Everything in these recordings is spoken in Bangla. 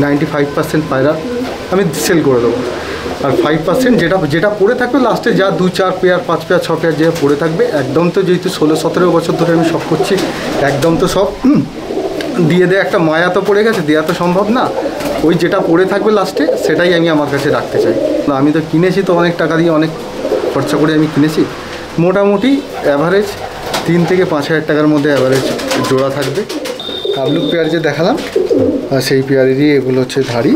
95% পায়রা আমি সেল করে দেবো। আর 5% যেটা পড়ে থাকবে লাস্টে যা 2-4 পেয়ার 5 পেয়ার 6 পেয়ার যে পড়ে থাকবে, একদম তো যেহেতু 16-17 বছর ধরে আমি সব করছি, একদম তো সব দিয়ে দেয়। একটা মায়া তো পড়ে গেছে, দেওয়া তো সম্ভব না। ওই যেটা পড়ে থাকবে লাস্টে সেটাই আমি আমার কাছে রাখতে চাই। আমি তো কিনেছি তো অনেক টাকা দিয়ে, অনেক খরচা করে আমি কিনেছি। মোটামুটি অ্যাভারেজ 3 থেকে 5 হাজার টাকার মধ্যে অ্যাভারেজ জোড়া থাকবে। কাবলুক পেয়ার যে দেখালাম সেই পেয়ারেরই এগুলো হচ্ছে ধাড়ি।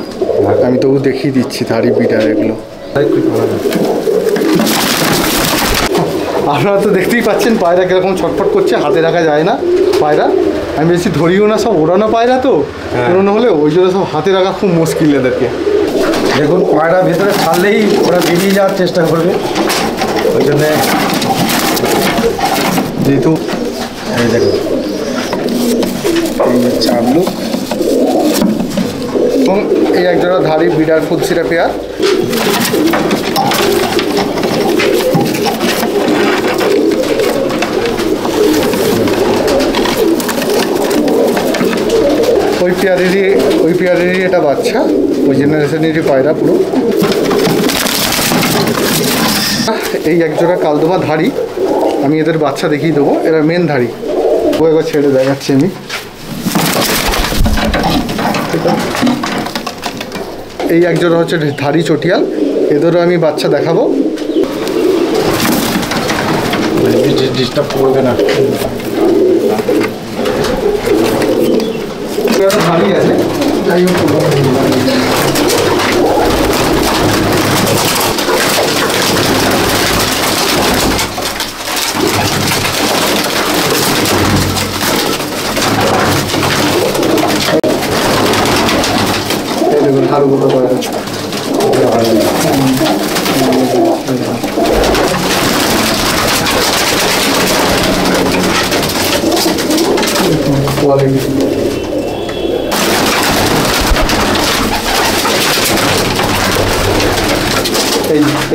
আমি তবু দেখিয়ে দিচ্ছি ধাড়ি বিটার এগুলো। আপনারা তো দেখতেই পাচ্ছেন পায়রা কীরকম ছটফট করছে, হাতে রাখা যায় না পায়রা। আমি বেশি ধরিও না, সব ওড়ানো পায়রা তো, ওড়ানো হলে ওই জন্য সব হাতে রাখা খুব মুশকিল এদেরকে। দেখুন পায়রা ভেতরে ছাড়লেই ওরা বেরিয়ে যাওয়ার চেষ্টা করবে, ওই জন্যে যেহেতু এই দেখুন এই চাবলুক এবং এই একজোড়া ধাড়ি বিডার ফুলসিরা পেয়ার। ওই পেয়ারেরই এটা বাচ্চা, ওই জেনারেশনেরই পায়রা পুরো। এই একজোড়া কালদমা ধাড়ি, আমি এদের বাচ্চা দেখিয়ে দেবো। এরা মেন ধাড়ি, ও একবার ছেড়ে দেখাচ্ছি আমি। এই একজোড়া হচ্ছে ধাড়ি চটিয়াল, এদেরও আমি বাচ্চা দেখাবো। ডিস্টার্ব করবে না। ধাড়ি আছে, যাই হোক হাড়গুলো করে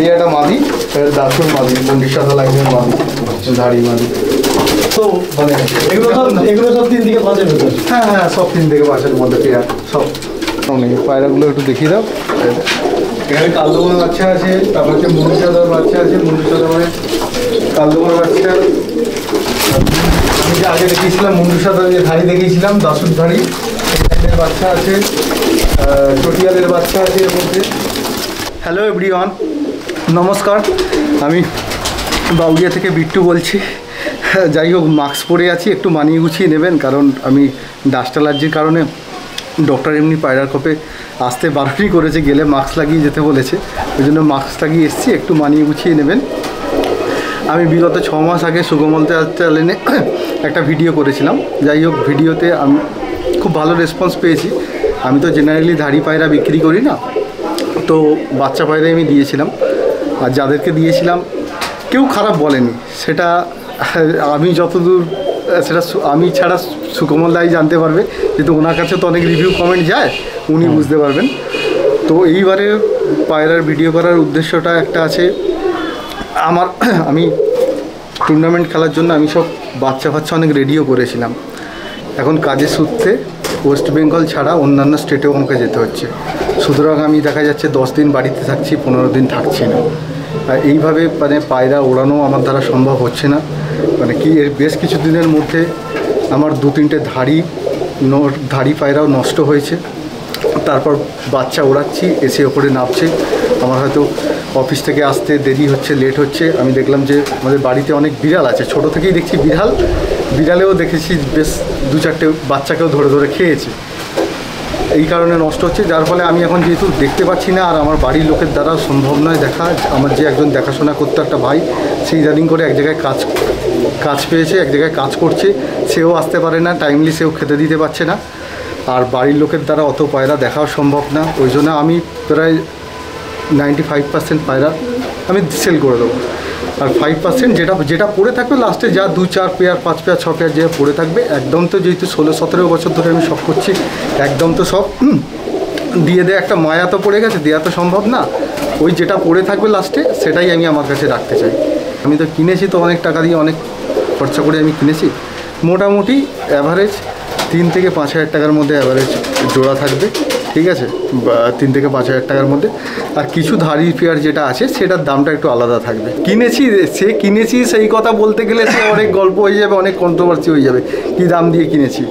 এই একটা মাদি, দাসুর মাদি, মন্ডিসাদা লাইনের মাদি, ধাড়ি মাদি। তো মানে এগুলো সব 3 থেকে 5-এর ভেতর। হ্যাঁ সব 3 থেকে 5-এর মধ্যে পেয়ার সব। পায়রাগুলো একটু দেখিয়ে দাও। এখানে কালদমার বাচ্চা আছে, তারপর হচ্ছে মন্ডিসাদার বাচ্চা আছে। মন্ডিসাদা মানে কালদমার বাচ্চা। আমি যে আগে দেখিয়েছিলাম মন্ডিসাদার যে ধাড়ি দেখিয়েছিলাম, দাসুর ধাড়ি, এর বাচ্চা আছে, চটিয়ালের বাচ্চা আছে এর মধ্যে। হ্যালো এভরিওয়ান, নমস্কার। আমি বাউরিয়া থেকে বিট্টু বলছি। যাই হোক, মাস্ক পরে আছি, একটু মানিয়ে গুছিয়ে নেবেন, কারণ আমি ডাস্ট অ্যালার্জির কারণে ডক্টর এমনি পায়রার খোপে আসতে বারণই করেছে, গেলে মাস্ক লাগিয়ে যেতে বলেছে। ওই জন্য মাস্ক লাগিয়ে এসেছি, একটু মানিয়ে গুছিয়ে নেবেন। আমি বিগত 6 মাস আগে সুগমলতে চ্যানেলে একটা ভিডিও করেছিলাম। যাই হোক, ভিডিওতে আমি খুব ভালো রেসপন্স পেয়েছি। আমি তো জেনারেলি ধাড়ি পায়রা বিক্রি করি না, তো বাচ্চা পায়রাই আমি দিয়েছিলাম। আর যাদেরকে দিয়েছিলাম কেউ খারাপ বলেনি, সেটা আমি যতদূর, সেটা আমি ছাড়া সুকমল দাই জানতে পারবে, যেহেতু ওনার কাছে তো অনেক রিভিউ কমেন্ট যায়, উনি বুঝতে পারবেন। তো এইবারে পায়রার ভিডিও করার উদ্দেশ্যটা একটা আছে আমি টুর্নামেন্ট খেলার জন্য আমি সব বাচ্চা অনেক রেডিও করেছিলাম। এখন কাজের সূত্রে ওয়েস্ট বেঙ্গল ছাড়া অন্যান্য স্টেটেও আমাকে যেতে হচ্ছে। সুতরাং আমি দেখা যাচ্ছে 10 দিন বাড়িতে থাকছি, 15 দিন থাকছি না। আর এইভাবে মানে পায়রা ওড়ানো আমার দ্বারা সম্ভব হচ্ছে না। মানে কি, এর বেশ কিছু দিনের মধ্যে আমার 2-3টে ধাড়ি পায়রাও নষ্ট হয়েছে। তারপর বাচ্চা ওড়াচ্ছি, এসে ওপরে নামছে। আমার হয়তো অফিস থেকে আসতে দেরি হচ্ছে, লেট হচ্ছে। আমি দেখলাম যে আমাদের বাড়িতে অনেক বিড়াল আছে, ছোটো থেকেই দেখছি বিড়ালেও দেখেছি বেশ 2-4টে বাচ্চাকেও ধরে ধরে খেয়েছে। এই কারণে নষ্ট হচ্ছে, যার ফলে আমি এখন যেহেতু দেখতে পাচ্ছি না, আর আমার বাড়ির লোকের দ্বারা সম্ভব নয় দেখা। আমার যে একজন দেখাশোনা করতো একটা ভাই, সেই রানিং করে এক জায়গায় কাজ পেয়েছে, এক জায়গায় কাজ করছে, সেও আসতে পারে না টাইমলি, সেও খেতে দিতে পারছে না। আর বাড়ির লোকের দ্বারা অত পায়রা দেখাও সম্ভব না। ওই জন্য আমি প্রায় 95% পায়রা আমি সেল করে দেবো। আর 5% যেটা পড়ে থাকবে লাস্টে যা 2-4 পেয়ার 5 পেয়ার 6 পেয়ার যে পড়ে থাকবে, একদম তো যেহেতু 16-17 বছর ধরে আমি সব করছি, একদম তো সব দিয়ে দেয়। একটা মায়া তো পড়ে গেছে, দেওয়া তো সম্ভব না। ওই যেটা পড়ে থাকবে লাস্টে সেটাই আমি আমার কাছে রাখতে চাই। আমি তো কিনেছি তো অনেক টাকা দিয়ে, অনেক খরচা করে আমি কিনেছি। মোটামুটি অ্যাভারেজ 3 থেকে 5 হাজার টাকার মধ্যে অ্যাভারেজ জোড়া থাকবে। ঠিক আছে, 3 থেকে 5 হাজার টাকার মধ্যে। আর কিছু ধাড়ি পেয়ার যেটা আছে সেটার দামটা একটু আলাদা থাকবে। কিনেছি সেই কথা বলতে গেলে সে অনেক গল্প হয়ে যাবে, অনেক কন্ট্রোভার্সি হয়ে যাবে কী দাম দিয়ে কিনেছি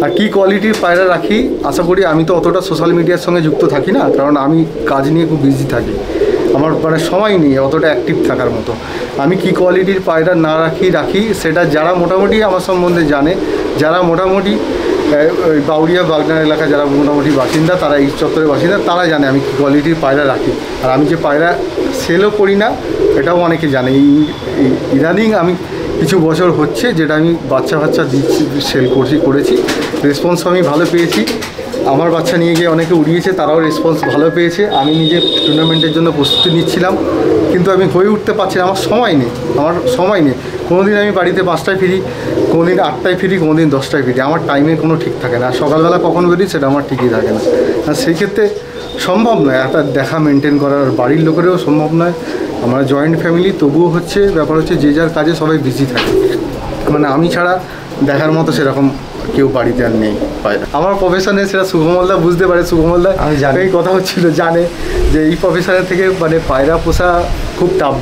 আর কী কোয়ালিটির পায়রা রাখি। আশা করি আমি তো অতটা সোশ্যাল মিডিয়ার সঙ্গে যুক্ত থাকি না, কারণ আমি কাজ নিয়ে খুব বিজি থাকি, আমার মানে সময় নেই অতটা অ্যাক্টিভ থাকার মতো। আমি কী কোয়ালিটির পায়রা না রাখি সেটা যারা মোটামুটি আমার সম্বন্ধে জানে, যারা মোটামুটি ওই বাউরিয়া বাগনান এলাকা যারা মোটামুটি বাসিন্দা, তারা এই চত্বরের বাসিন্দা, তারা জানে আমি কী কোয়ালিটির পায়রা রাখি। আর আমি যে পায়রা সেলও করি না এটাও অনেকে জানে। ইদানিং আমি কিছু বছর হচ্ছে যেটা আমি বাচ্চা দিচ্ছি, সেল করেছি, রেসপন্স আমি ভালো পেয়েছি। আমার বাচ্চা নিয়ে গিয়ে অনেকে উড়িয়েছে, তারাও রেসপন্স ভালো পেয়েছে। আমি নিজে টুর্নামেন্টের জন্য প্রস্তুতি নিচ্ছিলাম, কিন্তু আমি হয়ে উঠতে পারছি না, আমার সময় নেই। কোনো দিন আমি বাড়িতে 5টায় ফিরি, কোনো দিন 8টায় ফিরি, কোনো দিন 10টায় ফিরি। আমার টাইমের কোনো ঠিক থাকে না, সকালবেলা কখন বেরি সেটা আমার ঠিকই থাকে না। আর সেই ক্ষেত্রে সম্ভব নয় একটা দেখা মেনটেন করার, বাড়ির লোকেরও সম্ভব নয়। আমরা জয়েন্ট ফ্যামিলি, তবুও হচ্ছে ব্যাপার হচ্ছে যে যার কাজে সবাই বিজি থাকে, মানে আমি ছাড়া দেখার মতো সেরকম কেউ বাড়িতে আর নেই পায়রা। আমার প্রফেশনে সেটা শুভমলদা বুঝতে পারে, শুভমলদা এই কথা হচ্ছিল, জানে যে এই প্রফেশনের থেকে মানে পায়রা পোষা খুব টাফ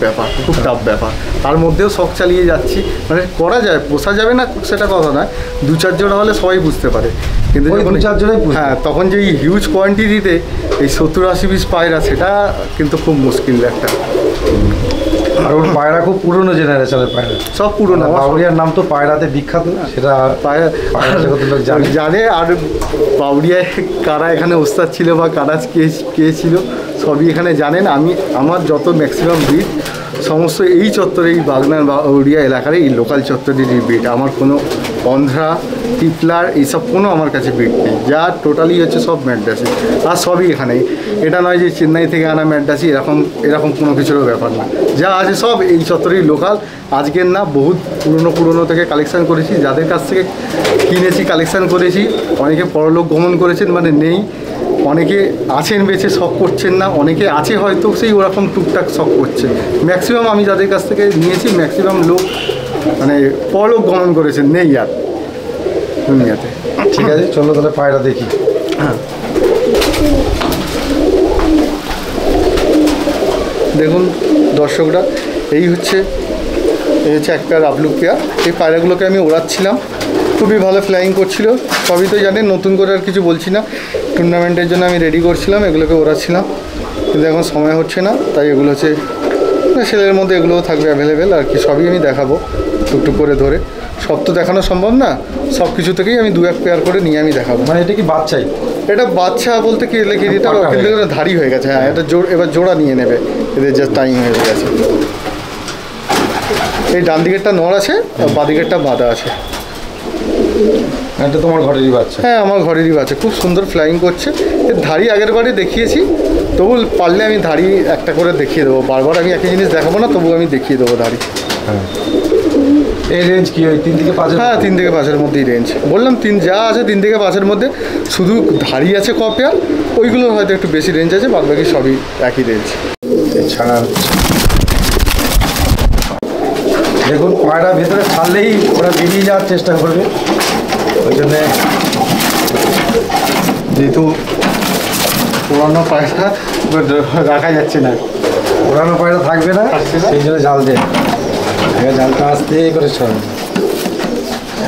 ব্যাপার। তার মধ্যেও শখ চালিয়ে যাচ্ছি, মানে করা যায়, পোষা যাবে না সেটা কথা নয়, 2-4 জোড়া হলে সবাই বুঝতে পারে। কিন্তু যখন 2-4 জোড়াই, হ্যাঁ, তখন যে এই হিউজ কোয়ান্টিটিতে এই 70-80 পিস পায়রা, সেটা কিন্তু খুব মুশকিল একটা। আর ওর পায়রা খুব পুরনো জেনারেশনের পায়রা, সব পুরনো। বাউরিয়ার নাম তো পায়রাতে বিখ্যাত না, সেটা পায়রা জগতের লোক জানে। আর বাউরিয়ায় কারা এখানে ওস্তাদ ছিল বা কারা কে ছিল সবই এখানে জানেন। আমার যত ম্যাক্সিমাম ব্রিড সমস্ত এই চত্বরে, এই বাগনান বাউরিয়া এলাকার এই লোকাল চত্বরের ব্রিড। আমার কোনো অন্ধ্রা, টিপলার এইসব কোনো আমার কাছে ব্রিড নেই, যা টোটালি হচ্ছে সব ম্যাড্রাসি। আর সবই এখানে, এটা নয় যে চেন্নাই থেকে আনা ম্যাড্রাসি, এরকম কোনো কিছুরও ব্যাপার না। যা আছে সব এই চত্বরেই লোকাল, আজকের না, বহুত পুরনো থেকে কালেকশান করেছি। যাদের কাছ থেকে কিনেছি, কালেকশান করেছি, অনেকে পরলোক গমন করেছেন, মানে নেই। অনেকে আছেন বেঁচে, শখ করছেন না, অনেকে আছে হয়তো সেই ওরকম টুকটাক শখ করছে। ম্যাক্সিমাম আমি যাদের কাছ থেকে নিয়েছি, ম্যাক্সিমাম লোক মানে পরলোক গমন করেছেন, নেই আর দুনিয়াতে। ঠিক আছে, চলো তাহলে পায়রা দেখি। হ্যাঁ, দেখুন দর্শকরা, এই হচ্ছে একটা রাবলুক পেয়ার। এই পায়রাগুলোকে আমি ওড়াচ্ছিলাম, খুবই ভালো ফ্লাইং করছিল। সবই তো জানেন, নতুন করে আর কিছু বলছি না। টুর্নামেন্টের জন্য আমি রেডি করছিলাম, এগুলোকে ওড়াচ্ছিলাম, কিন্তু এখন সময় হচ্ছে না, তাই এগুলো হচ্ছে সেলের মধ্যে এগুলোও থাকবে অ্যাভেলেবেল আর কি। সবই আমি দেখাবো টুকটুক করে ধরে, সব তো দেখানো সম্ভব না, সব কিছু থেকেই আমি 2-1 পেয়ার করে নিয়ে আমি দেখাবো। মানে এটা কি বাচ্চাই? এটা বাচ্চা বলতে কি, এটা কিন্তু ধাড়ি হয়ে গেছে। হ্যাঁ, এটা এবার জোড়া নিয়ে নেবে, এদের জাস্ট টাইম হয়ে গেছে। এই ডান দিকেরটা নড় আছে আর বাঁ দিকেরটা বাঁধা আছে। এটা তোমার ঘরেরই বাচ্চা? হ্যাঁ, আমার ঘরেরই বাচ্চা, খুব সুন্দর ফ্লাইং করছে। এর ধাড়ি আগের বারে দেখিয়েছি, তবু পারলে আমি ধাড়ি একটা করে দেখিয়ে দেবো। বারবার আমি একই জিনিস দেখাবো না, তবু আমি দেখিয়ে দেবো ধাড়ি। হ্যাঁ, এই রেঞ্জ কি ওই 3 থেকে 5? হ্যাঁ, 3 থেকে 5-এর মধ্যেই রেঞ্জ। বললাম যা আছে 3 থেকে 5-এর মধ্যে, শুধু ধাড়ি আছে ক পেয়ার, ওইগুলোর হয়তো একটু বেশি রেঞ্জ আছে, বাদ বাকি সবই একই রেঞ্জ। এছাড়া দেখুন, পায়রা ভেতরে ছাড়লেই ওরা বেরিয়ে যাওয়ার চেষ্টা করবে, ওই জন্যে যেহেতু পুরানো পায়রা রাখা যাচ্ছে না, পুরানো পায়রা থাকবে না, সেই জন্য জাল দেয়। জালটা আস্তে করে ছড়াবে।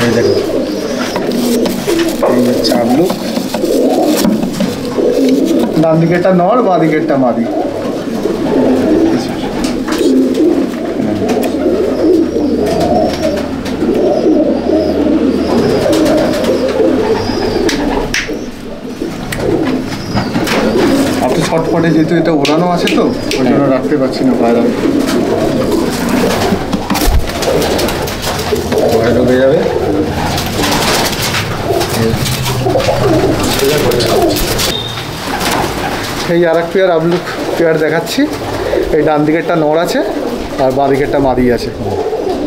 এই দেখুন, এই হচ্ছে আবলুক। ডান দিকেরটা নর, বাঁ দিকেরটা মাদি। ছটপটে যেহেতু এটা ওড়ানো আছে, তো ওই জন্য রাখতে পারছি না পায়রা। ঢুকে যাবে। এই আর এক পেয়ার আবলুক পেয়ার দেখাচ্ছি। এই ডান দিকেরটা নড় আছে আর বাঁ দিকেরটা মাদি আছে,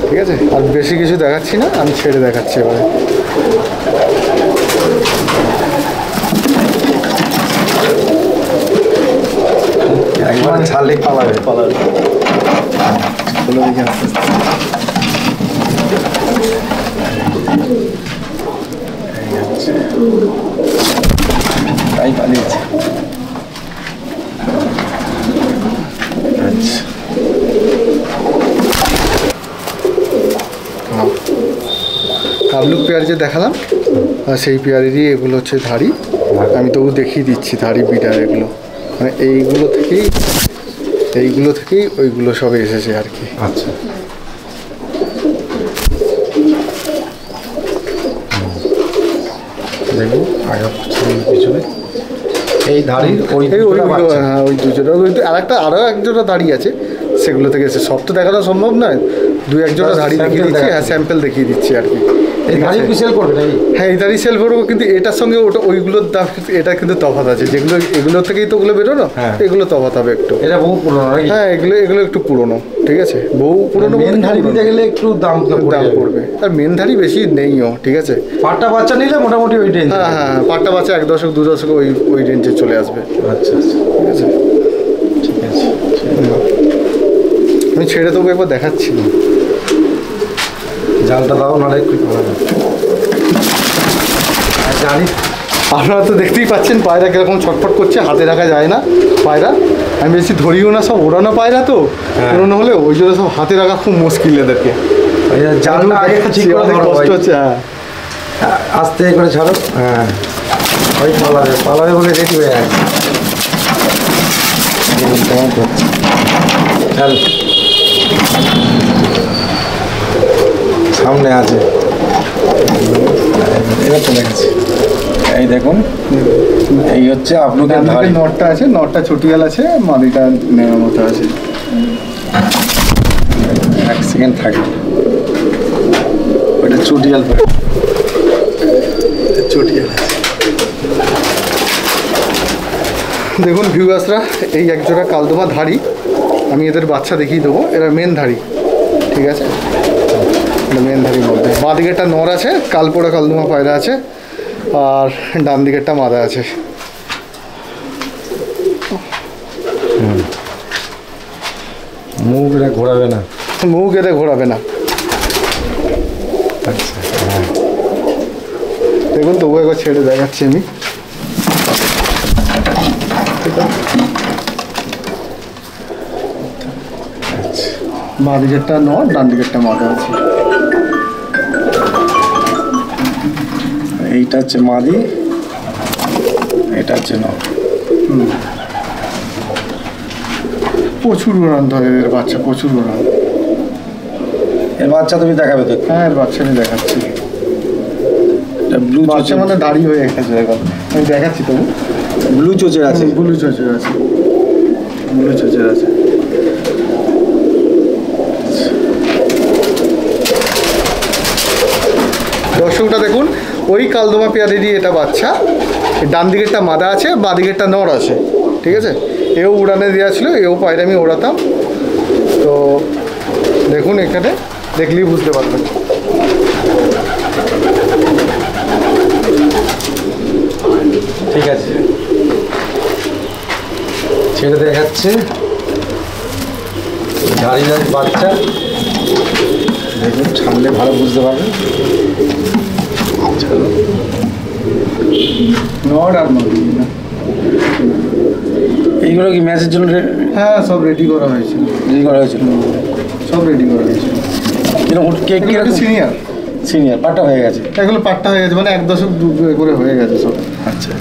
ঠিক আছে? আর বেশি কিছু দেখাচ্ছি না, আমি ছেড়ে দেখাচ্ছি এবারে। একবার ছাড়লে পালাবে। চলো দেখি আস্তে আস্তে। তাই পালিয়েছে। আচ্ছা কাবলুক পেয়ার যে দেখালাম সেই পেয়ারেরই এগুলো হচ্ছে ধাড়ি। আমি তবু দেখিয়ে দিচ্ছি ধাড়ি বিটার এগুলো, মানে এইগুলো থেকেই ওইগুলো সব এসেছে আর কি। আচ্ছা দেখুন আগে পিছনে এই ধাড়ির ওই দুজোড়া আরও এক জোড়া দাঁড়িয়ে আছে, সেগুলো থেকে এসে সব তো দেখানো সম্ভব নয়। দু এক জোড়া দাঁড়ি দেখিয়ে দিচ্ছি, হ্যাঁ স্যাম্পেল দেখিয়ে দিচ্ছি আর কি। এই ধাড়ি কি সেল করবে নাকি? হ্যাঁ এই দাঁড়ি সেল করবো, কিন্তু এটার সঙ্গে ওটা ওইগুলোর দাম এটা কিন্তু তফাৎ আছে। যেগুলো এগুলো থেকেই তো ওগুলো বেরোনো, এগুলো তফাৎ হবে একটু। এটা বহু পুরোনো নাকি? হ্যাঁ এগুলো একটু পুরোনো, ঠিক আছে, বহু পুরোনো। মেন ধাড়ি দিতে গেলে একটু দাম পড়বে, আর মেন ধাড়ি বেশি নেইও, ঠিক আছে। পাট্টা বাচ্চা নিলে মোটামুটি ওই রেঞ্জ। হ্যাঁ পাট্টা বাচ্চা 1 দশক 2 দশক ওই রেঞ্জে চলে আসবে। আচ্ছা ঠিক আছে ঠিক আছে। আমি ছেড়ে দেবো, একবার দেখাচ্ছি। জালটা দাও নাহলে একটু জানি। আপনারা তো দেখতেই পাচ্ছেন পায়রা কীরকম ছটফট করছে, হাতে রাখা যায় না পায়রা। আমি বেশি ধরিও না, সব ওড়ানো পায়রা তো, ওড়ানো হলে ওই জন্য সব হাতে রাখা খুব মুশকিল এদেরকে। জালটা আগে কষ্ট হচ্ছে। হ্যাঁ আস্তে করে ছাড়ো। হ্যাঁ ওই পালাবে বলে রেডি হয়ে আছে। চল সামনে আছে, এবার চলে গেছে। এই দেখুন এই হচ্ছে আপনাদের ধাড়ি। নটটা আছে, নটটা ছুটিয়াল আছে, মাদিটা নেওয়ার মতো আছে। 1 সেকেন্ড থাকে, ওইটা চুটিয়াল চটিয়াল আছে। দেখুন ভিউয়ার্সরা, এই একজোড়া কালদমা ধাড়ি, আমি এদের বাচ্চা দেখিয়ে দেবো। এরা মেন ধাড়ি, ঠিক আছে, মেন ধাড়ির মধ্যে বাঁ দিকেরটা নর আছে, কালপোড়া কালদমা পায়রা আছে, আর ডান দিকেরটা মাদা আছে। মুখ এটা ঘোরাবে না, মুখ এতে ঘোরাবে না। আচ্ছা দেখুন তবু একবার ছেড়ে দেখাচ্ছি আমি। বাঁ দিকেরটা নর, ডান দিকেরটা মাদা আছে। এইটা হচ্ছে মাদি, এটা হচ্ছে নর। প্রচুর উড়ান ধরে এর বাচ্চা, প্রচুর উড়ান। এর বাচ্চা তুমি দেখাবে তো? হ্যাঁ এর বাচ্চা আমি দেখাচ্ছি। ব্লু বাচ্চা মানে দাড়ি হয়ে গেছে এখন, আমি দেখাচ্ছি তবু। ব্লু চোচের আছে, ব্লু চোচের আছে, ব্লু চোচের আছে। দর্শকটা দেখুন, ওই কালদমা পেয়ারেরই এটা বাচ্চা। ডান দিকেরটা মাদা আছে, বাঁ দিকেরটা নর আছে, ঠিক আছে। এও উড়ানে দেওয়া ছিল, এও পায়রা আমি ওড়াতাম। তো দেখুন এখানে দেখলেই বুঝতে পারবেন। ঠিক আছে ছেড়ে দেখাচ্ছে ধাড়িদার বাচ্চা। দেখুন সামনে ভালো বুঝতে পারবেন। চলো নর আর মাদি, এইগুলো কি ম্যাচের জন্য? হ্যাঁ সব রেডি করা হয়েছিল, সব রেডি করা হয়েছিল। সিনিয়র পাট্টা হয়ে গেছে, এগুলো পাট্টা হয়ে গেছে, মানে 1 দশক করে হয়ে গেছে সব। আচ্ছা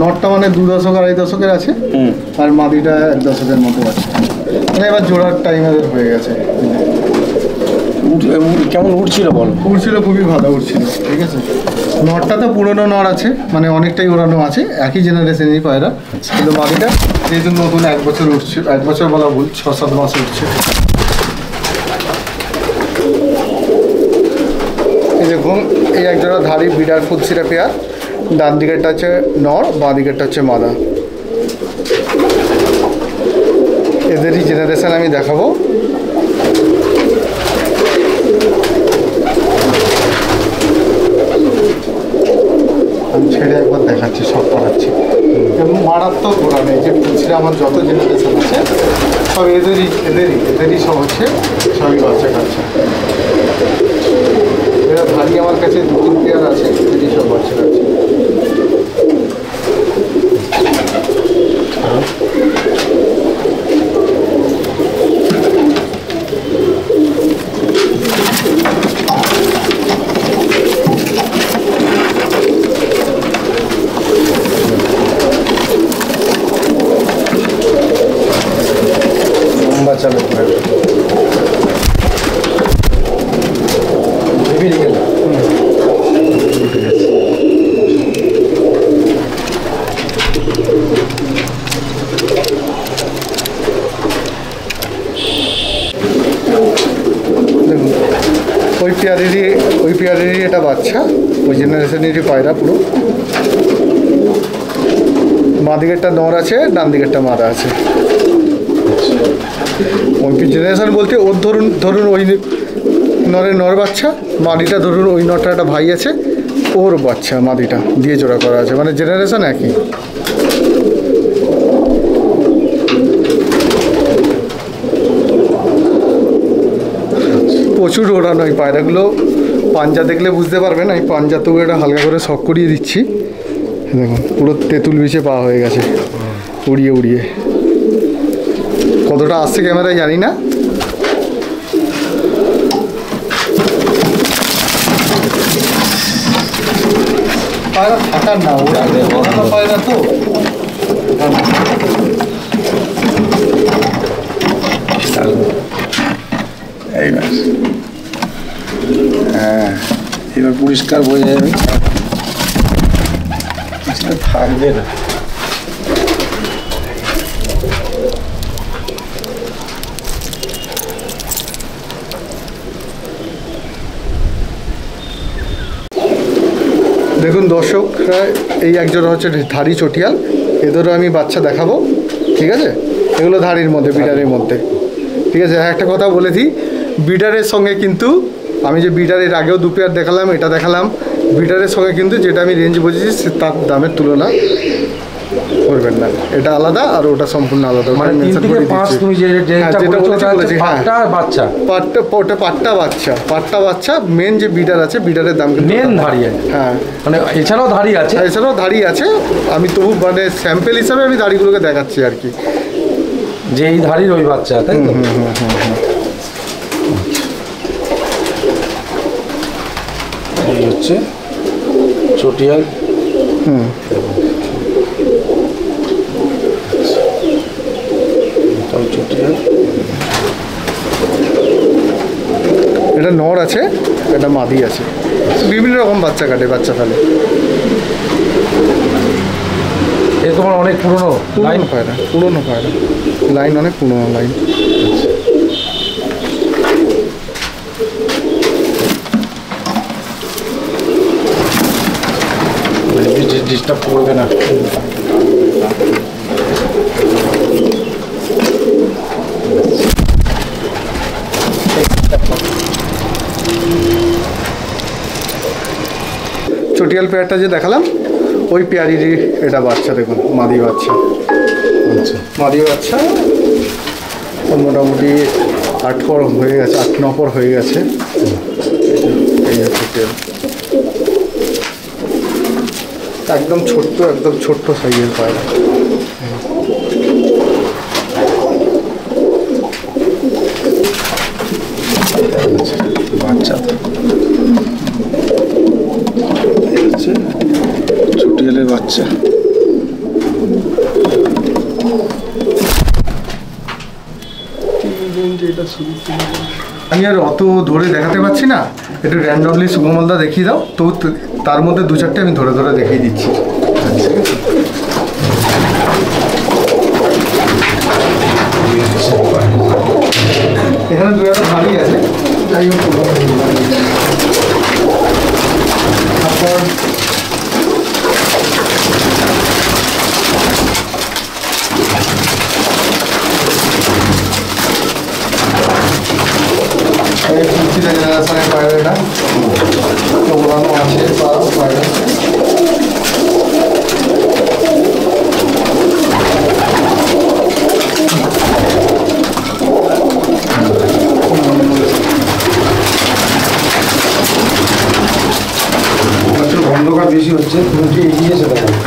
নটটা মানে 2 দশক 2.5 দশকের আছে, আর মাদিটা 1 দশকের মতো আছে। মানে এবার জোড়ার টাইম এদের হয়ে গেছে। কেমন উঠছিল বল? উঠছিল খুবই ভালো উঠছিল, ঠিক আছে। নটটা তো পুরোনো নর আছে, মানে অনেকটাই ওড়ানো আছে, একই জেনারেশনেরই পায়রা। কিন্তু মাদিটা যেহেতু নতুন 1 বছর উঠছে, 1 বছর বলা ভুল, 6-7 মাস উঠছে। এই দেখুন এই একজোড়া ধাড়ি বিডার ফুলসিরা পেয়ার। ডান দিকেরটা হচ্ছে নর, বাঁ দিকেরটা হচ্ছে মাদা। এদেরই জেনারেশন আমি দেখাবো। আমি ছেড়ে একবার দেখাচ্ছি, সব করাচ্ছি। এবং মারাত্মক ঘোরানো, এই যে ফুলসিরা আমার যত জেনারেশন আছে সব এদেরই সব হচ্ছে, সবই বাচ্চা কাচ্চা। এরা ধাড়ি আমার কাছে 2-3 পেয়ার আছে, এদেরই সব বাচ্চা কাচ্চা। বাচ্চা লোক ওই পেয়ারেরই এটা বাচ্চা, ওই জেনারেশনেরই পায়রা পুরো। বাঁ দিকেরটা নর আছে, ডান দিকেরটা মাদা আছে। ওই জেনারেশন বলতে ওর ধরুন ওই নরের নর বাচ্চা, মাদিটা ধরুন ওই নরটা একটা ভাই আছে, ওর বাচ্চা মাদিটা দিয়ে জোড়া করা আছে, মানে জেনারেশন একই। প্রচুর ওড়ানো এই পায়রাগুলো, পাঞ্জা দেখলে বুঝতে পারবেন। আমি পাঞ্জাতেও এটা হালকা করে শক করিয়ে দিচ্ছি। দেখুন পুরো তেঁতুল বিছে পা হয়ে গেছে উড়িয়ে উড়িয়ে। কতটা আসছে ক্যামেরায় জানি না। পায়রা থাকার না, ওড়ানো পায়রা তো। এইবার হ্যাঁ, এবার পরিষ্কার হয়ে যাবে, থাকবে না। দেখুন দর্শক, এই একজন হচ্ছে ধাড়ি চটিয়াল, এদেরও আমি বাচ্চা দেখাবো, ঠিক আছে? এগুলো ধাড়ির মধ্যে, বিডারের মধ্যে, ঠিক আছে? একটা কথা বলে দিই, বিডারের সঙ্গে কিন্তু আমি যে বিডারের আগেও 2 পেয়ার দেখালাম, এটা দেখালাম, বিডারের সঙ্গে কিন্তু যেটা আমি রেঞ্জ বুঝেছি তার দামের তুলনা করবেন না। এটা আলাদা আর ওটা সম্পূর্ণ আলাদা। মানে 3 থেকে 5 তুমি যেটা বলেছি পাট্টা বাচ্চা, ওটা পাট্টা বাচ্চা মেন যে বিডার আছে, বিডারের দাম কিন্তু মেন ধাড়ি আছে। হ্যাঁ, মানে এছাড়াও ধাড়ি আছে, আমি তবু মানে স্যাম্পেল হিসাবে আমি ধাড়িগুলোকে দেখাচ্ছি আর কি, যে এই ধাড়ির ওই বাচ্চা, তাই তো? এই হচ্ছে চটিয়াল। চটিয়াল এটা নর আছে, এটা মাদি আছে, বিভিন্ন রকম বাচ্চা কাটে, বাচ্চা ফেলে। এ তোমার অনেক পুরনো পায়রা, লাইন অনেক পুরনো লাইন। ডিস্টার্ব করবে না। চটিয়াল পেয়ারটা যে দেখালাম, ওই পেয়ারিরই এটা বাচ্চা। দেখুন মাদি বাচ্চা, মাদি বাচ্চা মোটামুটি 8 পর হয়ে গেছে, 8-9 পর হয়ে গেছে। এই চটিয়াল একদম ছোট্ট সাইজের পায়রা। বাচ্চা চটিয়ালের বাচ্চা। আমি আর অত ধরে দেখাতে পারছি না, একটু র্যান্ডমলি শুভমলদা দেখিয়ে দাও তো, তার মধ্যে 2-4টে আমি ধরে দেখিয়ে দিচ্ছি। এখানে 2-1টা ভারী আছে, যাই হোক। তারপর জেনারেশনের পায়রাটা ওড়ানো আছে, পায়রা অন্ধকার বেশি হচ্ছে, তুমি কি এগিয়ে চলে যাবে।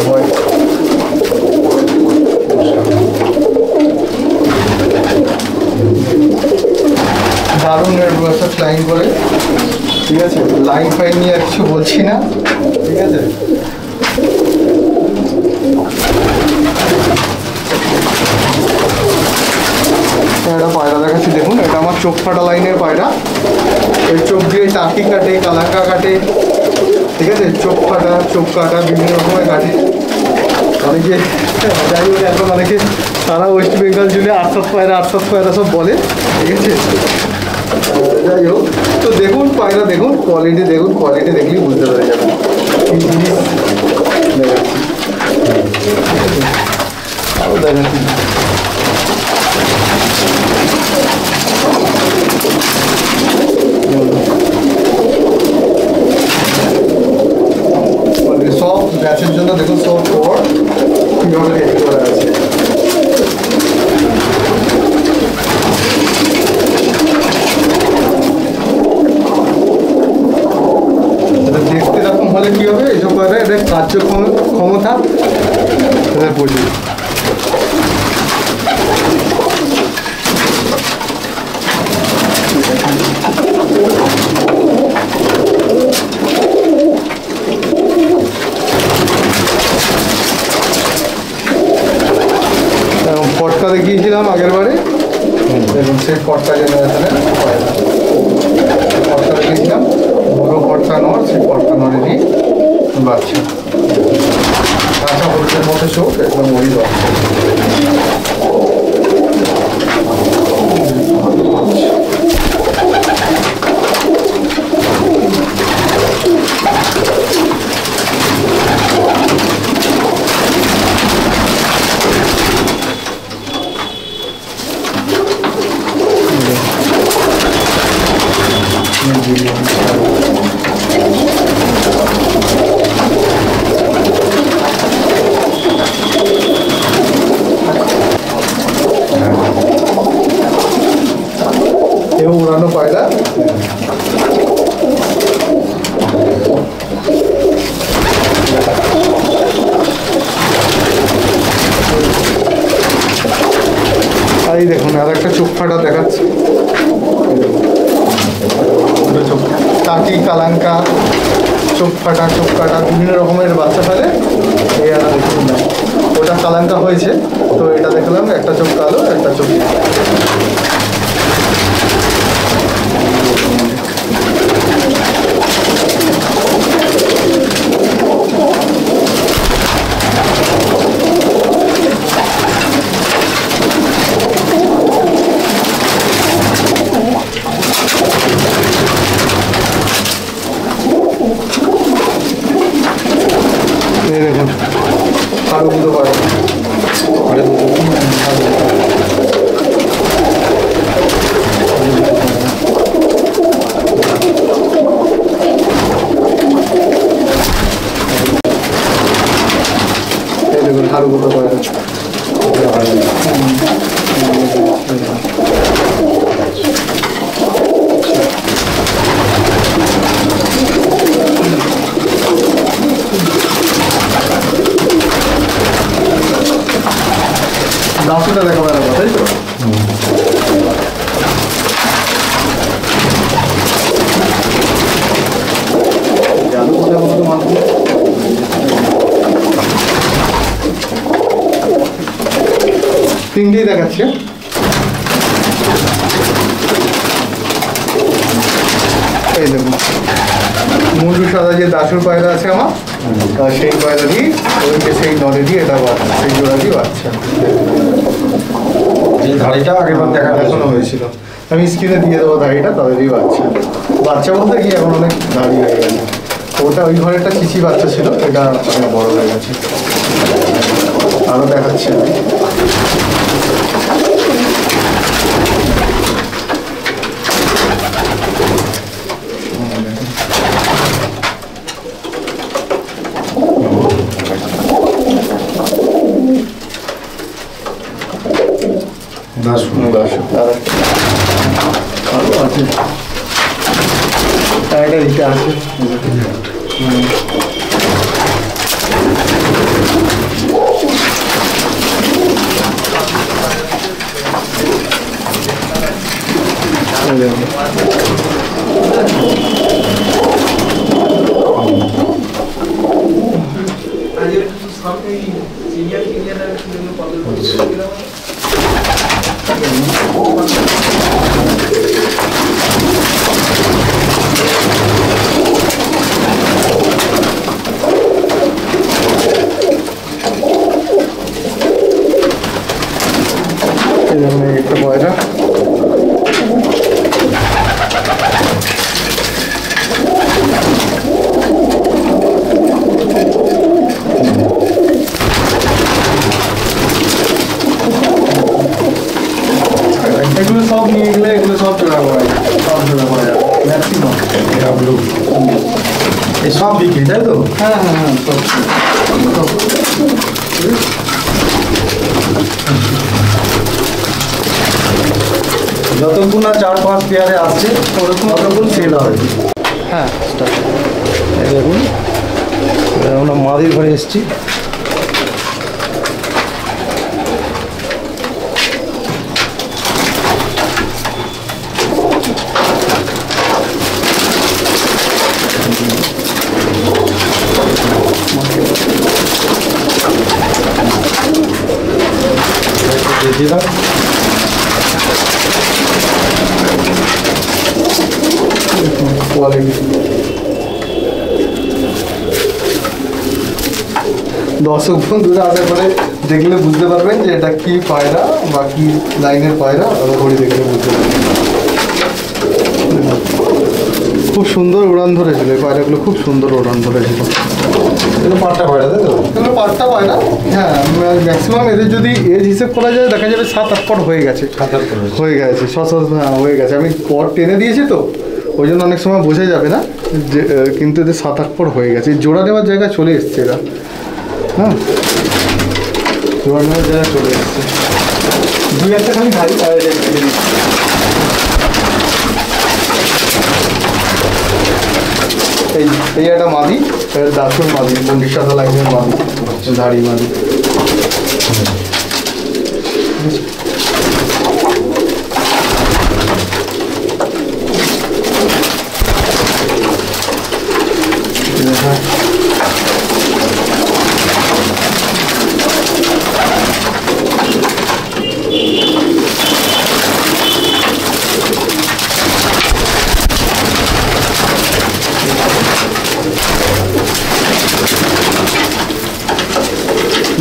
হয় দারুণ ব্যবস্থা ফ্লাইং করে, ঠিক আছে। লাইন ফাইন নিয়ে আর কিছু বলছি না, ঠিক আছে। একটা পায়রা দেখাচ্ছি, দেখুন এটা আমার চোখ ফাটা লাইনের পায়রা। এই চোখ দিয়ে টাকি কাটে, কালাঙ্কা কাটে, ঠিক আছে। চোখ ফাটা, চোখ কাটা, বিভিন্ন রকমের কাটে। অনেকে যাই হোক, এখন অনেকে সারা ওয়েস্ট বেঙ্গল জুড়ে আটসাত পায়রা সব বলে, ঠিক আছে। যাই হোক, তো দেখুন পায়রা, দেখুন কোয়ালিটি, দেখুন কোয়ালিটি দেখলেই বুঝতে পেরে যাবেন কি জিনিস দেখাচ্ছি। আরও দেখাচ্ছি, সব ব্যাচের জন্য দেখুন সব কভার কীভাবে রেডি করা আছে। দেখতে এরকম হলে কী হবে, এইসব পায়রা এদের কার্যক্ষমতা এদের প্রচুর। ফটকা দেখিয়েছিলাম আগের বারে, দেখুন সেই ফটকা জেনারেশনের পায়রা। ফটকা দেখিয়েছিলাম, বড়ো ফটকা নর, সেই ফটকা নরেরই বাচ্চা। কাঁচা হলুদের মতো চোখ, একদম ওই বাচ্চা। উড়ানো পায়রা, আর এই দেখুন আর একটা চোখ ফাটা দেখাচ্ছে। টাকি, কালাঙ্কা, চোখ ফাটা, চোখ কাটা, বিভিন্ন রকমের বাচ্চা ফেলে। এই আর দেখুন না, ওটা কালাঙ্কা হয়েছে, তো এটা দেখলাম একটা চোখ কালো, একটা চোখ। দেখুন আরো দুটো পারে, দেখুন আরো দুটো পারে। দাসুটা দেখা বেড়াবো, তাই তো। জাদু কোথায় বলতো মানুষ, তিনটেই দেখাচ্ছে। এই দেখুন মুন্ডু সাদা যে দাসুর পায়রা আছে আমার, সেই পায়রা দিয়ে ওইকে সেই নড়ে দিয়ে এটা বাচ্চা, সেই জোড়া দিয়ে বাচ্চা। ধাড়িটা আগেবার দেখানো হয়েছিল, আমি স্ক্রিনে দিয়ে দেবো ধাড়িটা, তাদেরই বাচ্চা। বাচ্চা বলতে কি এখন অনেক ধাড়ি হয়ে গেছে। ওটা ওই ঘরে একটা চিচি বাচ্চা ছিল, এটা অনেক বড় হয়ে গেছে। আরও দেখাচ্ছি আমি। আরও আছে, একটা দিতে আছে। একটা পয়রা এগুলো সব নিয়ে গেলে এগুলো সব জোড়া করা যায়, সব জোড়া করা যাবে ম্যাক্সিমাম। এই সব বিক্রি তাই তো? হ্যাঁ হ্যাঁ হ্যাঁ সব যতক্ষণ না 4-5 পেয়ারে আসছে ততক্ষণ সেল হবে। হ্যাঁ এই দেখুন আমরা মাদির ঘরে এসেছি। দিলাম কোয়ালিটি দর্শক বন্ধুরা আসার পরে দেখলে বুঝতে পারবেন যে এটা কি পায়রা বা কি লাইনের পায়রা, আলাদা করে দেখলে বুঝতে পারবেন। খুব সুন্দর উড়ান ধরেছিল এই পায়রাগুলো, খুব সুন্দর উড়ান ধরেছিল। এগুলো পাট্টা পায়রা তাই তো? এগুলো পাট্টা পায়রা, হ্যাঁ ম্যাক্সিমাম এদের যদি এজ হিসেব করা যায় দেখা যাবে 7-8 পট হয়ে গেছে, হয়ে গেছে 6-7 হয়ে গেছে। আমি পট টেনে দিয়েছি তো ওই জন্য অনেক সময় বোঝা যাবে না যে, কিন্তু এদের 7-8 পট হয়ে গেছে। জোড়া নেওয়ার জায়গায় চলে এসছে এরা, হ্যাঁ জোড়া নেওয়ার জায়গায় চলে এসছে। 2-1টা খালি ভারী পায়রা রেখে দিচ্ছি। এই একটা মাদি, দাসুর মাদি, মন্ডির সাদা লাইনের মাদি, ধাড়ি মাদি।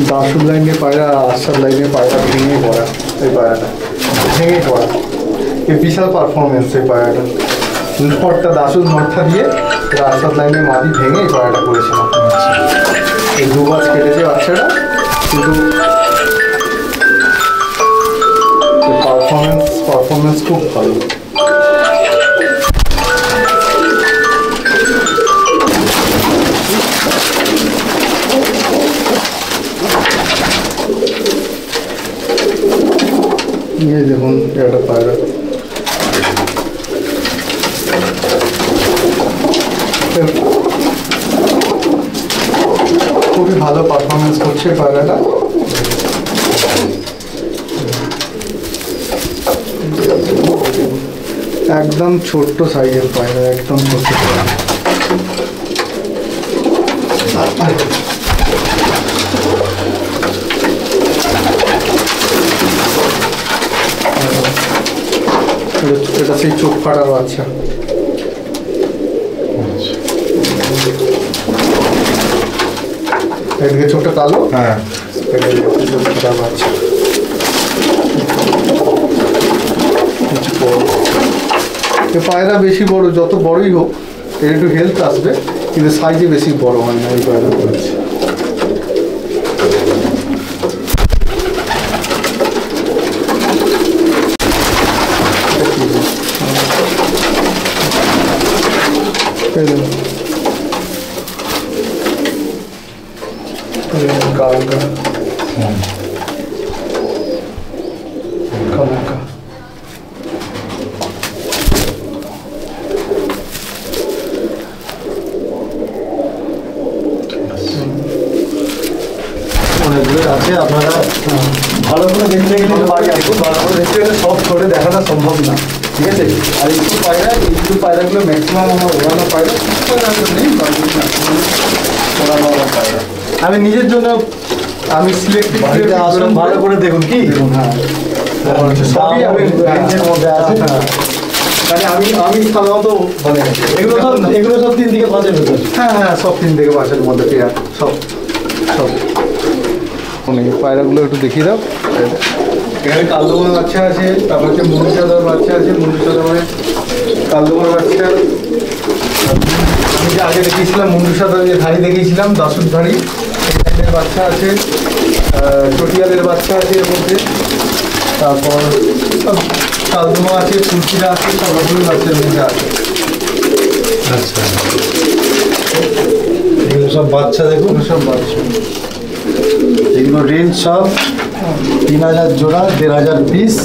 দাসুর লাইনের পায়রা, আশার লাইনের পায়রা ভেঙে পড়া, এই পায়রাটা ভেঙে পড়া, এই বিশাল পারফরমেন্স এই পায়রাটা। নটটা দাসুর নটটা দিয়ে আশার লাইনের মাটি ভেঙে এই পায়রাটা করেছিলাম। এই 2 মাস কেটেছে বাচ্চাটা, কিন্তু পারফরমেন্স খুব ভালো। ये देखুন এটা পায়রা, খুবই ভালো পারফরমেন্স করছে পায়রাটা। একদম ছোট্ট সাইজের পায়রা, একদম ছোট্ট পায়রা। এটা সেই চোখ ফাটার বাচ্চা। এদিকে চোখটা কালো, হ্যাঁ চোখ ফাটার বাচ্চা। পায়রা বেশি বড়, যত বড়ই হোক এর একটু হেলথ আসবে, কিন্তু সাইজে বেশি বড় হয় না এই পায়রা করেছে। অনেকগুলো আছে, আপনারা ভালো করে দেখতে গেলে পাই আসবো, ভালো করে দেখতে গেলে সব ধরে দেখাটা সম্ভব না, ঠিক আছে। আর একটু পায়রা, এইটুকু পায়রাগুলো ম্যাক্সিমাম আমার ওড়ানো পায়রা, নেই ওড়ানো আমার পায়রা। আমি নিজের জন্য আমি সিলেক্টিভ ভালো করে দেখুন কি দেখুন। হ্যাঁ, সবই আমি রেঞ্জের মধ্যে আছে। মানে আমি সাধারণত মানে এগুলো সব 3 থেকে 5-এর ভিতরে। হ্যাঁ, সব 3 থেকে 5-এর মধ্যে পেয়ার, সব পায়রাগুলো একটু দেখিয়ে দাও। এখানে কালদমার বাচ্চা আছে, তারপর হচ্ছে মনুচাদার বাচ্চা আছে, মনুচাদা মানে কালদমার বাচ্চা। আমি যে আগে দেখিয়েছিলাম মনুচাদার যে ধাড়ি দেখিয়েছিলাম, দাসুর ধাড়ি, এই টাইপের বাচ্চা আছে। চটিয়ালের বাচ্চা আছে এর মধ্যে। তারপর সব কালদমা আছে, ফুলকিরা আছে, সব রকমের বাচ্চার মধ্যে আছে। আচ্ছা, এগুলো সব বাচ্চা দেখুন, সব বাচ্চা। এগুলো রেঞ্জ সব 3000 জোড়া, 1500 পিস।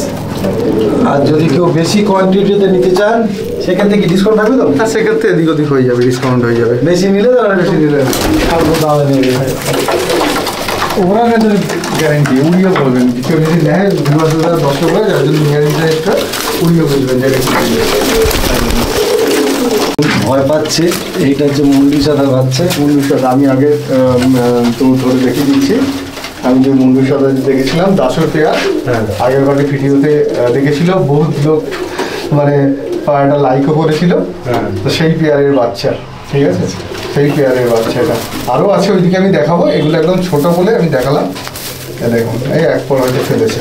আর যদি কেউ বেশি কোয়ান্টিটিতে নিতে চান সেক্ষেত্রে কি ডিসকাউন্ট থাকবে তো? হ্যাঁ, সেক্ষেত্রে এদিক ওদিক হয়ে যাবে, ডিসকাউন্ট হয়ে যাবে। বেশি নিলে তো বেশি দিলে অল্প দামে নেবে। ওরা কিন্তু গ্যারেন্টি উড়িয়ে বলবেন, কেউ যদি নেয় 2,000 10 যার জন্য গ্যারেন্টি একটা উড়িয়ে বলবেন ভয় পাচ্ছে। এইটা হচ্ছে মুন্ডি সাদা বাচ্চা। মুন্ডুর সাদা আমি আগে তো ধরে দেখিয়ে দিচ্ছি। আমি যে মুন্ডুর সাদা দেখেছিলাম দাসর পেয়ার, আগের বারে ভিডিওতে দেখেছিল, বহুত লোক মানে পায়রাটা লাইকও করেছিল। তো সেই পেয়ারের বাচ্চা, ঠিক আছে, সেই পেয়ারের বাচ্চা। এটা আরও আছে, ওইদিকে আমি দেখাবো। এগুলো একদম ছোট বলে আমি দেখালাম। দেখুন, এই এক পর হয়তো ফেলেছে,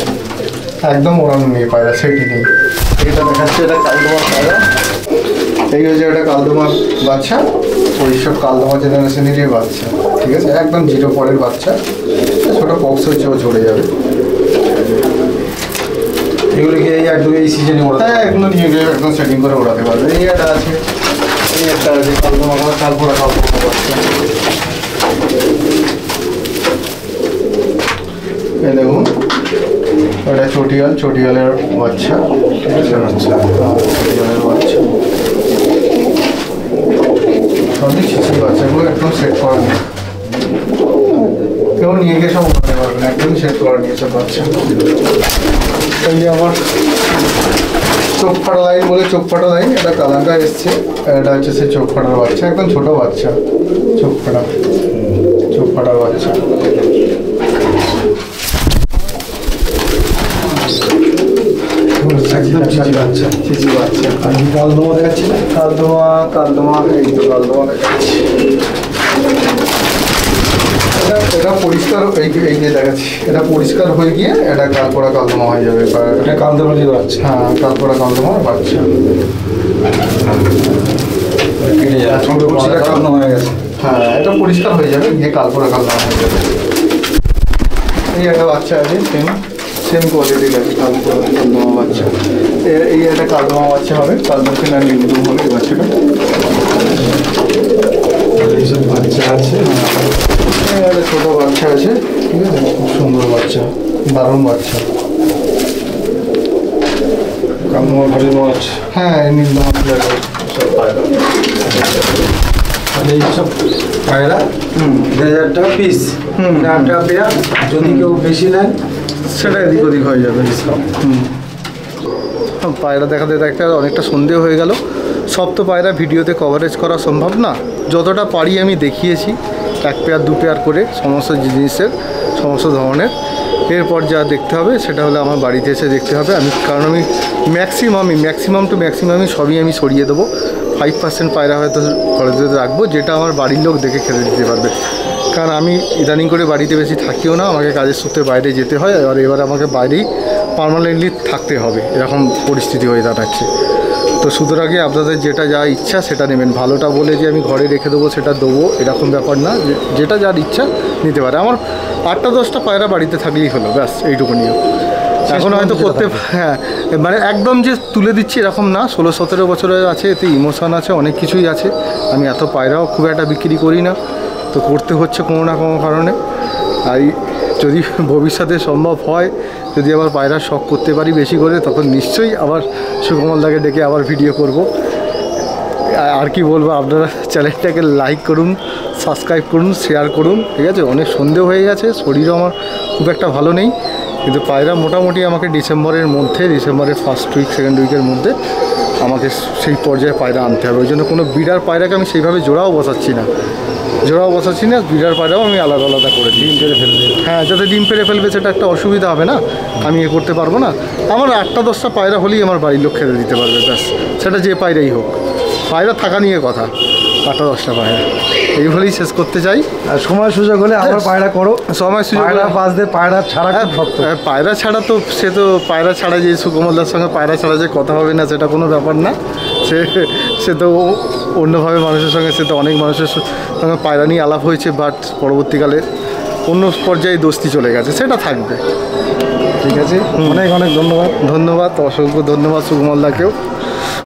একদম ওড়ানো নেই পায়রা, সেটি নেই। এটা দেখাচ্ছে, এটা কালদমার পায়রা। এই হচ্ছে একটা কালদমার বাচ্চা, ওইসব কালদমা জেনারেশনেরই বাচ্চা, ঠিক আছে, একদম 0 পরের বাচ্চা। ছোটো পক্স হচ্ছে, ও ঝরে যাবে। এগুলো কি একদম এই সিজনে ওরা? হ্যাঁ, এগুলো নিয়ে গিয়ে একদম সেটিং করে ওড়াতে পারবে। এই একটা আছে, এই একটা আছে কালদমা, কালপোড়া কালদমা বাচ্চা। এই দেখুন, এটা চটিয়ালের বাচ্চা, ঠিক আছে, চটিয়ালের বাচ্চা। সবই ছিচি বাচ্চাগুলো একদম সেট করা নেই, কেউ নিয়ে গিয়ে সব উঠাতে পারবেন, একদম সেট করা নিয়ে সব বাচ্চা। এই যে আমার চোখ ফাটা লাইন বলে, চোখ ফাটা লাইন, এটা কালাঙ্কা এসছে। এটা হচ্ছে সেই চোখ ফাটার বাচ্চা, একদম ছোট বাচ্চা, চোখ ফাটার বাচ্চা। একদম চিচি বাচ্চা। আর কি কালদমা দেখাচ্ছি না? কালদমা এই তো কালদমা দেখাচ্ছি। এটা পরিষ্কার, এই যে দেখাচ্ছি, এটা পরিষ্কার হয়ে গিয়ে এটা কালপোড়া কালদমা হয়ে যাবে। এটা কালদমার বাচ্চা। হ্যাঁ, কালপোড়া কালদমার বাচ্চা। কালদমা হয়ে গেছে। হ্যাঁ, এটা পরিষ্কার হয়ে যাবে, গিয়ে কালপোড়া কালদমা হয়ে যাবে। এই একটা বাচ্চা আছে, সেম কোয়ালিটির আছে, কালদমা বাচ্চা। এই একটা কালদমা বাচ্চা হবে, কালদমা কিনা নির্গম হবে এই বাচ্চাটা। এইসব বাচ্চা আছে, একটা ছোটো বাচ্চা আছে, ঠিক আছে, খুব সুন্দর বাচ্চা, দারুণ বাচ্চা। কালদমা ভারী মাছ। হ্যাঁ, নির্গম সব পায়রা। এইসব পায়রা 1000 টাকা পিস, 1000 টাকা পেয়ার। যদি কেউ বেশি নেন সেটা এদিক ওদিক হয়ে যাবে ডিসকাউন্ট। পায়রা দেখাতে একটা অনেকটা সন্দেহ হয়ে গেল। সব তো পায়রা ভিডিওতে কভারেজ করা সম্ভব না, যতটা পারি আমি দেখিয়েছি, 1 পেয়ার 2 পেয়ার করে সমস্ত জিনিসের, সমস্ত ধরনের। এরপর যা দেখতে হবে সেটা হলে আমার বাড়িতে এসে দেখতে হবে। কারণ আমি ম্যাক্সিমাম টু ম্যাক্সিমামই সবই আমি সরিয়ে দেবো। 5% পায়রা হয়তো ঘরেতে রাখবো, যেটা আমার বাড়ির লোক দেখে খেতে দিতে পারবে। কারণ আমি ইদানিং করে বাড়িতে বেশি থাকিও না, আমাকে কাজের সূত্রে বাইরে যেতে হয়। আর এবার আমাকে বাইরেই পার্মানেন্টলি থাকতে হবে, এরকম পরিস্থিতি হয়ে দাঁড়াচ্ছে। তো সুতরাং আপনাদের যেটা যা ইচ্ছা সেটা নেবেন। ভালোটা বলে যে আমি ঘরে রেখে দেবো সেটা দেবো, এরকম ব্যাপার না। যেটা যার ইচ্ছা নিতে পারে। আমার 8টা 10টা পায়রা বাড়িতে থাকলেই হলো, ব্যাস এইটুকুনিও। এখন হয়তো করতে, হ্যাঁ, মানে একদম যে তুলে দিচ্ছি এরকম না। 16-17 বছরের আছে, এতে ইমোশন আছে, অনেক কিছুই আছে। আমি এত পায়রাও খুব একটা বিক্রি করি না, তো করতে হচ্ছে কোনো না কোনো কারণে। আর যদি ভবিষ্যতে সম্ভব হয়, যদি আবার পায়রার শখ করতে পারি বেশি করে, তখন নিশ্চয়ই আবার সুকমলদাকে ডেকে আবার ভিডিও করব। আর কি বলবো, আপনারা চ্যানেলটাকে লাইক করুন, সাবস্ক্রাইব করুন, শেয়ার করুন, ঠিক আছে। অনেক সন্দেহ হয়ে গেছে, শরীরও আমার খুব একটা ভালো নেই, কিন্তু পায়রা মোটামুটি আমাকে ডিসেম্বরের ফার্স্ট উইক সেকেন্ড উইকের মধ্যে আমাকে সেই পর্যায়ে পায়রা আনতে হবে। ওই জন্য কোনো বিডার পায়রাকে আমি সেইভাবে জোড়াও বসাচ্ছি না, বিডার পায়রাও আমি আলাদা আলাদা করে ডিম পেড়ে ফেলবে। হ্যাঁ, যাতে ডিম পেড়ে ফেলবে সেটা একটা অসুবিধা হবে না, আমি করতে পারবো না। আমার 8-10টা পায়রা হলেই আমার বাড়ির লোক খেতে দিতে পারবে, ব্যাস। সেটা যে পায়রাই হোক, পায়রা থাকা নিয়ে কথা, 8-10টা পায়রা এইভাবেই শেষ করতে চাই। আর সময় সুযোগ হলে আবার পায়রা করো, সময় সুযোগ পায়রা বাঁচতে, পায়রা ছাড়া খুব শক্ত। পায়রা ছাড়া তো পায়রা ছাড়া যে সুকমলদার সঙ্গে পায়রা ছাড়া যে কথা হবে না সেটা কোনো ব্যাপার না। সে তো অন্যভাবে মানুষের সঙ্গে, সে তো অনেক মানুষের সঙ্গে পায়রা নিয়ে আলাপ হয়েছে, বাট পরবর্তীকালে অন্য পর্যায়ে দোস্তি চলে গেছে, সেটা থাকবে। ঠিক আছে, অনেক অনেক ধন্যবাদ। অসংখ্য ধন্যবাদ সুকমলদাকেও।